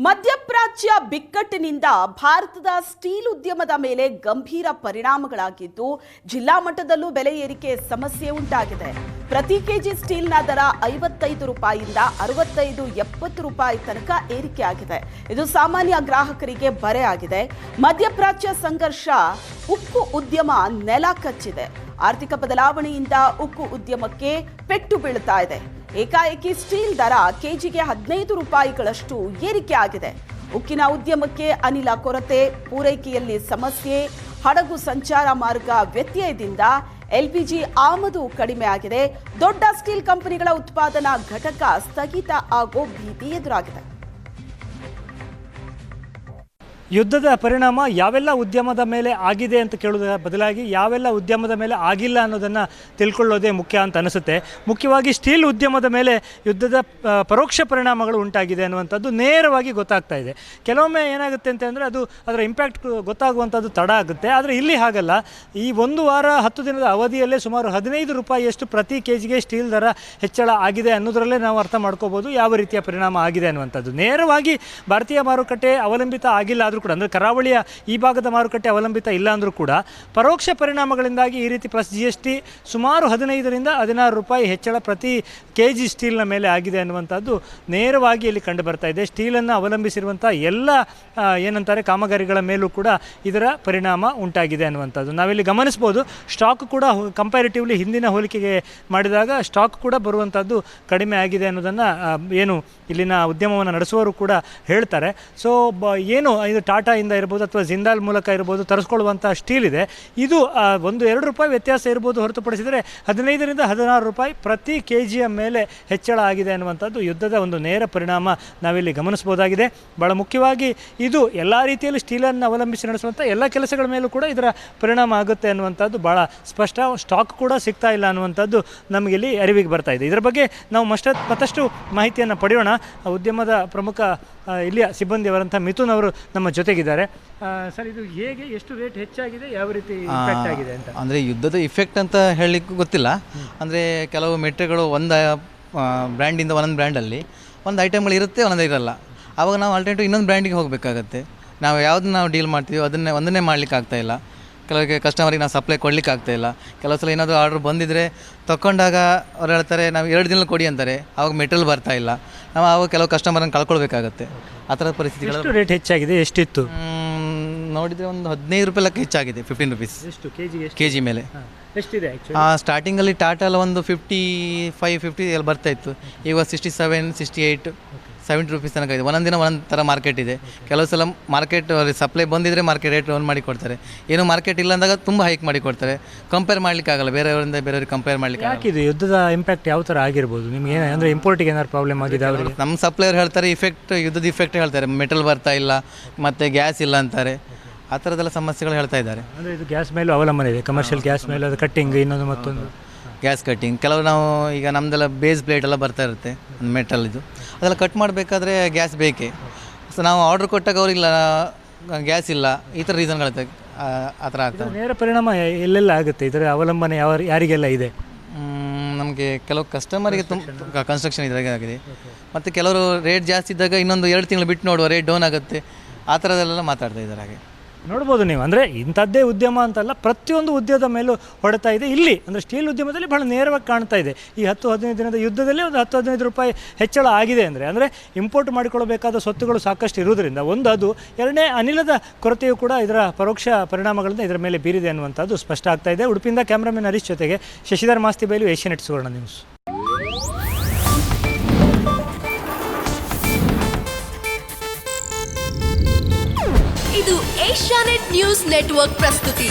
ಮಧ್ಯಪ್ರಾಚ್ಯ ಬಿಕ್ಕಟ್ಟಿನಿಂದ ಭಾರತದ ಸ್ಟೀಲ್ ಉದ್ಯಮದ ಮೇಲೆ ಗಂಭೀರ ಪರಿಣಾಮಗಳಾಗಿದ್ದು ಜಿಲ್ಲಾ ಮಟ್ಟದಲ್ಲೂ ಬೆಲೆ ಏರಿಕೆ ಸಮಸ್ಯೆ ಉಂಟಾಗಿದೆ. ಪ್ರತಿ ಕೆಜಿ ಸ್ಟೀಲ್ನ ದರ 55 ರೂಪಾಯಿಯಿಂದ 65-70 ರೂಪಾಯಿ ತನಕ ಏರಿಕೆಯಾಗಿದೆ. ಇದು ಸಾಮಾನ್ಯ ಗ್ರಾಹಕರಿಗೆ ಬರೆ ಆಗಿದೆ. ಮಧ್ಯಪ್ರಾಚ್ಯ ಸಂಘರ್ಷ ಉಕ್ಕು ಉದ್ಯಮ ನೆಲ ಕಚ್ಚಿದೆ. ಆರ್ಥಿಕ ಬದಲಾವಣೆಯಿಂದ ಉಕ್ಕು ಉದ್ಯಮಕ್ಕೆ ಪೆಟ್ಟು ಬೀಳುತ್ತಾ ಇದೆ. ಏಕಾಏಕಿ ಸ್ಟೀಲ್ ದರ ಕೆಜಿಗೆ 15 ರೂಪಾಯಿಗಳಷ್ಟು ಏರಿಕೆ ಆಗಿದೆ. ಉಕ್ಕಿನ ಉದ್ಯಮಕ್ಕೆ ಅನಿಲ ಕೊರತೆ, ಪೂರೈಕೆಯಲ್ಲಿ ಸಮಸ್ಯೆ, ಹಡಗು ಸಂಚಾರ ಮಾರ್ಗ ವ್ಯತ್ಯಯದಿಂದ ಎಲ್ಪಿಜಿ ಆಮದು ಕಡಿಮೆ ಆಗಿದೆ. ದೊಡ್ಡ ಸ್ಟೀಲ್ ಕಂಪನಿಗಳ ಉತ್ಪಾದನಾ ಘಟಕ ಸ್ಥಗಿತ ಆಗೋ ಭೀತಿ ಎದುರಾಗಿದೆ. ಯುದ್ಧದ ಪರಿಣಾಮ ಯಾವೆಲ್ಲ ಉದ್ಯಮದ ಮೇಲೆ ಆಗಿದೆ ಅಂತ ಕೇಳೋದರ ಬದಲಾಗಿ ಯಾವೆಲ್ಲ ಉದ್ಯಮದ ಮೇಲೆ ಆಗಿಲ್ಲ ಅನ್ನೋದನ್ನು ತಿಳ್ಕೊಳ್ಳೋದೇ ಮುಖ್ಯ ಅಂತ ಅನಿಸುತ್ತೆ. ಮುಖ್ಯವಾಗಿ ಸ್ಟೀಲ್ ಉದ್ಯಮದ ಮೇಲೆ ಯುದ್ಧದ ಪರೋಕ್ಷ ಪರಿಣಾಮಗಳು ಉಂಟಾಗಿದೆ ಅನ್ನುವಂಥದ್ದು ನೇರವಾಗಿ ಗೊತ್ತಾಗ್ತಾ ಇದೆ. ಕೆಲವೊಮ್ಮೆ ಏನಾಗುತ್ತೆ ಅಂತಂದರೆ ಅದರ ಇಂಪ್ಯಾಕ್ಟ್ ಗೊತ್ತಾಗುವಂಥದ್ದು ತಡ ಆಗುತ್ತೆ. ಆದರೆ ಇಲ್ಲಿ ಹಾಗಲ್ಲ. ಈ 1 ವಾರ 10 ದಿನದ ಅವಧಿಯಲ್ಲೇ ಸುಮಾರು 15 ರೂಪಾಯಿಯಷ್ಟು ಪ್ರತಿ ಕೆಜಿಗೆ ಸ್ಟೀಲ್ ದರ ಹೆಚ್ಚಳ ಆಗಿದೆ ಅನ್ನೋದರಲ್ಲೇ ನಾವು ಅರ್ಥ ಮಾಡ್ಕೋಬೋದು ಯಾವ ರೀತಿಯ ಪರಿಣಾಮ ಆಗಿದೆ ಅನ್ನುವಂಥದ್ದು. ನೇರವಾಗಿ ಭಾರತೀಯ ಮಾರುಕಟ್ಟೆ ಅವಲಂಬಿತ ಆಗಿಲ್ಲ ಕೂಡ, ಅಂದರೆ ಕರಾವಳಿಯ ಈ ಭಾಗದ ಮಾರುಕಟ್ಟೆ ಅವಲಂಬಿತ ಇಲ್ಲ ಅಂದರೂ ಕೂಡ ಪರೋಕ್ಷ ಪರಿಣಾಮಗಳಿಂದಾಗಿ ಈ ರೀತಿ ಪ್ಲಸ್ GST ಸುಮಾರು 15ರಿಂದ 16 ರೂಪಾಯಿ ಹೆಚ್ಚಳ ಪ್ರತಿ ಕೆಜಿ ಸ್ಟೀಲ್ನ ಮೇಲೆ ಆಗಿದೆ ಅನ್ನುವಂಥದ್ದು ನೇರವಾಗಿ ಇಲ್ಲಿ ಕಂಡು ಬರ್ತಾ ಇದೆ. ಸ್ಟೀಲನ್ನು ಅವಲಂಬಿಸಿರುವಂಥ ಎಲ್ಲ ಏನಂತಾರೆ ಕಾಮಗಾರಿಗಳ ಮೇಲೂ ಕೂಡ ಇದರ ಪರಿಣಾಮ ಉಂಟಾಗಿದೆ ಅನ್ನುವಂಥದ್ದು ನಾವಿಲ್ಲಿ ಗಮನಿಸ್ಬೋದು. ಸ್ಟಾಕ್ ಕೂಡ ಕಂಪ್ಯಾರಿಟಿವ್ಲಿ ಹಿಂದಿನ ಹೋಲಿಕೆಗೆ ಮಾಡಿದಾಗ ಸ್ಟಾಕ್ ಕೂಡ ಬರುವಂಥದ್ದು ಕಡಿಮೆ ಆಗಿದೆ ಅನ್ನೋದನ್ನು ಏನು ಇಲ್ಲಿನ ಉದ್ಯಮವನ್ನು ನಡೆಸುವವರು ಕೂಡ ಹೇಳ್ತಾರೆ. ಸೊ ಏನು ಇದು ಟಾಟಾಯಿಂದ ಇರ್ಬೋದು ಅಥವಾ ಜಿಂದಾಲ್ ಮೂಲಕ ಇರ್ಬೋದು ತರಿಸ್ಕೊಳ್ಳುವಂಥ ಸ್ಟೀಲ್ ಇದೆ, ಇದು 1-2 ರೂಪಾಯಿ ವ್ಯತ್ಯಾಸ ಇರ್ಬೋದು ಹೊರತುಪಡಿಸಿದರೆ 15ರಿಂದ 16 ರೂಪಾಯಿ ಪ್ರತಿ ಕೆಜಿಯ ಮೇಲೆ ಹೆಚ್ಚಳ ಆಗಿದೆ ಅನ್ನುವಂಥದ್ದು ಯುದ್ಧದ ಒಂದು ನೇರ ಪರಿಣಾಮ ನಾವಿಲ್ಲಿ ಗಮನಿಸ್ಬೋದಾಗಿದೆ. ಭಾಳ ಮುಖ್ಯವಾಗಿ ಇದು ಎಲ್ಲ ರೀತಿಯಲ್ಲಿ ಸ್ಟೀಲನ್ನು ಅವಲಂಬಿಸಿ ನಡೆಸುವಂಥ ಎಲ್ಲ ಕೆಲಸಗಳ ಮೇಲೂ ಕೂಡ ಇದರ ಪರಿಣಾಮ ಆಗುತ್ತೆ ಅನ್ನುವಂಥದ್ದು ಭಾಳ ಸ್ಪಷ್ಟ. ಸ್ಟಾಕ್ ಕೂಡ ಸಿಗ್ತಾ ಇಲ್ಲ ಅನ್ನುವಂಥದ್ದು ನಮಗಿಲ್ಲಿ ಅರಿವಿಗೆ ಬರ್ತಾ ಇದೆ. ಇದರ ಬಗ್ಗೆ ನಾವು ಮತ್ತಷ್ಟು ಮಾಹಿತಿಯನ್ನು ಪಡೆಯೋಣ. ಉದ್ಯಮದ ಪ್ರಮುಖ ಇಲ್ಲಿಯ ಸಿಬ್ಬಂದಿಯವರಂಥ ಮಿಥುನ್ ಅವರು ನಮ್ಮ ಜೊತೆಗಿದ್ದಾರೆ. ಸರ್, ಇದು ಹೇಗೆ ಎಷ್ಟು ರೇಟ್ ಹೆಚ್ಚಾಗಿದೆ, ಯಾವ ರೀತಿ ಇಂಪ್ಯಾಕ್ಟ್ ಆಗಿದೆ ಅಂತ? ಅಂದರೆ ಯುದ್ಧದ ಇಫೆಕ್ಟ್ ಅಂತ ಹೇಳಲಿಕ್ಕೆ ಗೊತ್ತಿಲ್ಲ. ಅಂದರೆ ಕೆಲವು ಮೆಟೀರಿಯಲ್ಗಳು ಒಂದು ಬ್ರ್ಯಾಂಡಿಂದ ಒಂದೊಂದು ಬ್ರ್ಯಾಂಡಲ್ಲಿ ಒಂದು ಐಟಮ್ಗಳು ಇರುತ್ತೆ, ಒಂದೊಂದು ಇರಲ್ಲ. ಆವಾಗ ನಾವು ಆಲ್ಟರ್ನೇಟಿವ್ ಇನ್ನೊಂದು ಬ್ರ್ಯಾಂಡಿಗೆ ಹೋಗಬೇಕಾಗತ್ತೆ. ನಾವು ಯಾವುದನ್ನ ನಾವು ಡೀಲ್ ಮಾಡ್ತೀವಿ ಒಂದನ್ನೇ ಮಾಡಲಿಕ್ಕೆ ಆಗ್ತಾಯಿಲ್ಲ. ಕೆಲವರಿಗೆ ಕಸ್ಟಮರಿಗೆ ನಾವು ಸಪ್ಲೈ ಕೊಡಲಿಕ್ಕೆ ಆಗ್ತಾಯಿಲ್ಲ. ಕೆಲವು ಸಲ ಏನಾದರೂ ಆರ್ಡ್ರ್ ಬಂದಿದ್ದರೆ ತಗೊಂಡಾಗ ಅವ್ರು ಹೇಳ್ತಾರೆ ನಾವು 2 ದಿನ ಕೊಡಿ ಅಂತಾರೆ. ಆವಾಗ ಮೆಟೀರಿಯಲ್ ಬರ್ತಾ ಇಲ್ಲ. ನಾವು ಆವಾಗ ಕೆಲವು ಕಸ್ಟಮರನ್ನು ಕಳ್ಕೊಳ್ಬೇಕಾಗತ್ತೆ. ಆ ಥರದ ಪರಿಸ್ಥಿತಿಗಳು. ರೇಟ್ ಹೆಚ್ಚಾಗಿದೆ, ಎಷ್ಟಿತ್ತು ನೋಡಿದರೆ ಒಂದು 15 ರೂಪಾಯಿ ಲೆಕ್ಕ ಹೆಚ್ಚಾಗಿದೆ. 15 ರುಪೀಸ್ ಕೆ ಜಿ ಮೇಲೆ ಎಷ್ಟಿದೆ? ಸ್ಟಾರ್ಟಿಂಗಲ್ಲಿ ಟಾಟಾ ಎಲ್ಲ ಒಂದು 55-50 ಎಲ್ಲ ಬರ್ತಾಯಿತ್ತು. ಈಗ 67, 68, 70 ರೂಪೀಸ್ ತನಕ ಇದೆ. ಒಂದೊಂದು ದಿನ ಒಂದೊಂದು ಥರ ಮಾರ್ಕೆಟ್ ಇದೆ. ಕೆಲವು ಸಲ ಮಾರ್ಕೆಟ್ ಸಪ್ಲೈ ಬಂದಿದ್ದರೆ ಮಾರ್ಕೆಟ್ ರೇಟ್ ಡೌನ್ ಮಾಡಿ ಕೊಡ್ತಾರೆ. ಏನು ಮಾರ್ಕೆಟ್ ಇಲ್ಲ ಅಂದಾಗ ತುಂಬ ಹೈಕ್ ಮಾಡಿ ಕೊಡ್ತಾರೆ. ಕಂಪೇರ್ ಮಾಡಲಿಕ್ಕೆ ಆಗಲ್ಲ, ಬೇರೆಯವರಿಗೆ ಕಂಪೇರ್ ಮಾಡಲಿಕ್ಕೆ. ಯಾಕಿದು ಯುದ್ಧದ ಇಂಪ್ಯಾಕ್ಟ್ ಯಾವ ಥರ ಆಗಿರ್ಬೋದು ನಿಮ್ಗೆ? ಅಂದರೆ ಇಂಪೋರ್ಟಿಗೆ ಏನಾದ್ರು ಪ್ರಾಬ್ಲಮ್ ಆಗಿದೆ ಅವರಿಗೆ? ನಮ್ಮ ಸಪ್ಲೈಯರ್ ಹೇಳ್ತಾರೆ ಯುದ್ಧದ ಇಫೆಕ್ಟ್ ಹೇಳ್ತಾರೆ. ಮೆಟಲ್ ಬರ್ತಾ ಇಲ್ಲ, ಮತ್ತು ಗ್ಯಾಸ್ ಇಲ್ಲ ಅಂತಾರೆ. ಆ ಥರದ್ದೆಲ್ಲ ಸಮಸ್ಯೆಗಳು ಹೇಳ್ತಾ ಇದ್ದಾರೆ. ಅಂದರೆ ಇದು ಗ್ಯಾಸ್ ಮೇಲೂ ಅವಲಂಬನೆ ಇದೆ, ಕಮರ್ಷಿಯಲ್ ಗ್ಯಾಸ್ ಮೇಲೆ. ಅದು ಕಟ್ಟಿಂಗ್, ಇನ್ನೊಂದು ಮತ್ತೊಂದು ಗ್ಯಾಸ್ ಕಟ್ಟಿಂಗ್. ಕೆಲವು ನಾವು ಈಗ ನಮ್ಮದೆಲ್ಲ ಬೇಸ್ ಪ್ಲೇಟ್ ಎಲ್ಲ ಬರ್ತಾ ಇರುತ್ತೆ ಮೆಟಲ್, ಇದು ಅದೆಲ್ಲ ಕಟ್ ಮಾಡಬೇಕಾದ್ರೆ ಗ್ಯಾಸ್ ಬೇಕೇ. ಸೊ ನಾವು ಆರ್ಡ್ರ್ ಕೊಟ್ಟಾಗ ಅವ್ರಿಲ್ಲ, ಗ್ಯಾಸ್ ಇಲ್ಲ, ಈ ಥರ ರೀಸನ್ಗಳಿರುತ್ತೆ. ಆ ಥರ ಆಗ್ತದೆ. ನೇರ ಪರಿಣಾಮ ಎಲ್ಲೆಲ್ಲ ಆಗುತ್ತೆ ಇದರ ಅವಲಂಬನೆ ಯಾರಿಗೆಲ್ಲ ಇದೆ? ನಮಗೆ ಕೆಲವು ಕಸ್ಟಮರಿಗೆ ತುಂಬ ಕನ್ಸ್ಟ್ರಕ್ಷನ್ ಇದ್ರಾಗೆ ಆಗಿದೆ. ಮತ್ತು ಕೆಲವರು ರೇಟ್ ಜಾಸ್ತಿ ಇದ್ದಾಗ ಇನ್ನೊಂದು 2 ತಿಂಗಳು ಬಿಟ್ಟು ನೋಡುವ ರೇಟ್ ಡೌನ್ ಆಗುತ್ತೆ. ಆ ಥರದಲ್ಲೆಲ್ಲ ಮಾತಾಡ್ತಾ ಇದ್ದಾರೆ. ಹಾಗೆ ನೋಡ್ಬೋದು ನೀವು. ಅಂದರೆ ಇಂಥದ್ದೇ ಉದ್ಯಮ ಅಂತಲ್ಲ, ಪ್ರತಿಯೊಂದು ಉದ್ಯಮದ ಮೇಲೂ ಹೊಡೆತಾ ಇದೆ. ಇಲ್ಲಿ ಅಂದರೆ ಸ್ಟೀಲ್ ಉದ್ಯಮದಲ್ಲಿ ಭಾಳ ನೇರವಾಗಿ ಕಾಣ್ತಾ ಇದೆ. ಈ 10-15 ದಿನದ ಯುದ್ಧದಲ್ಲಿ ಒಂದು 10-15 ರೂಪಾಯಿ ಹೆಚ್ಚಳ ಆಗಿದೆ. ಅಂದರೆ ಇಂಪೋರ್ಟ್ ಮಾಡಿಕೊಳ್ಳಬೇಕಾದ ಸ್ವತ್ತುಗಳು ಸಾಕಷ್ಟು ಇರುವುದರಿಂದ ಅದು. ಎರಡನೇ, ಅನಿಲದ ಕೊರತೆಯು ಕೂಡ ಇದರ ಪರೋಕ್ಷ ಪರಿಣಾಮಗಳಿಂದ ಇದರ ಮೇಲೆ ಬೀರಿದೆ ಅನ್ನುವಂಥದ್ದು ಸ್ಪಷ್ಟ ಆಗ್ತಾ ಇದೆ. ಉಡುಪಿಯಿಂದ ಕ್ಯಾಮ್ರಾಮನ್ ಹರೀಶ್ ಜೊತೆಗೆ ಶಶಿಧರ್ ಮಾಸ್ತಿ ಬೈಲು, ಏಷ್ಯಾನೆಟ್ ಸುವರ್ಣ ನ್ಯೂಸ್. ಇದು ಏಷ್ಯಾನೆಟ್ ನ್ಯೂಸ್ ನೆಟ್ವರ್ಕ್ ಪ್ರಸ್ತುತಿ.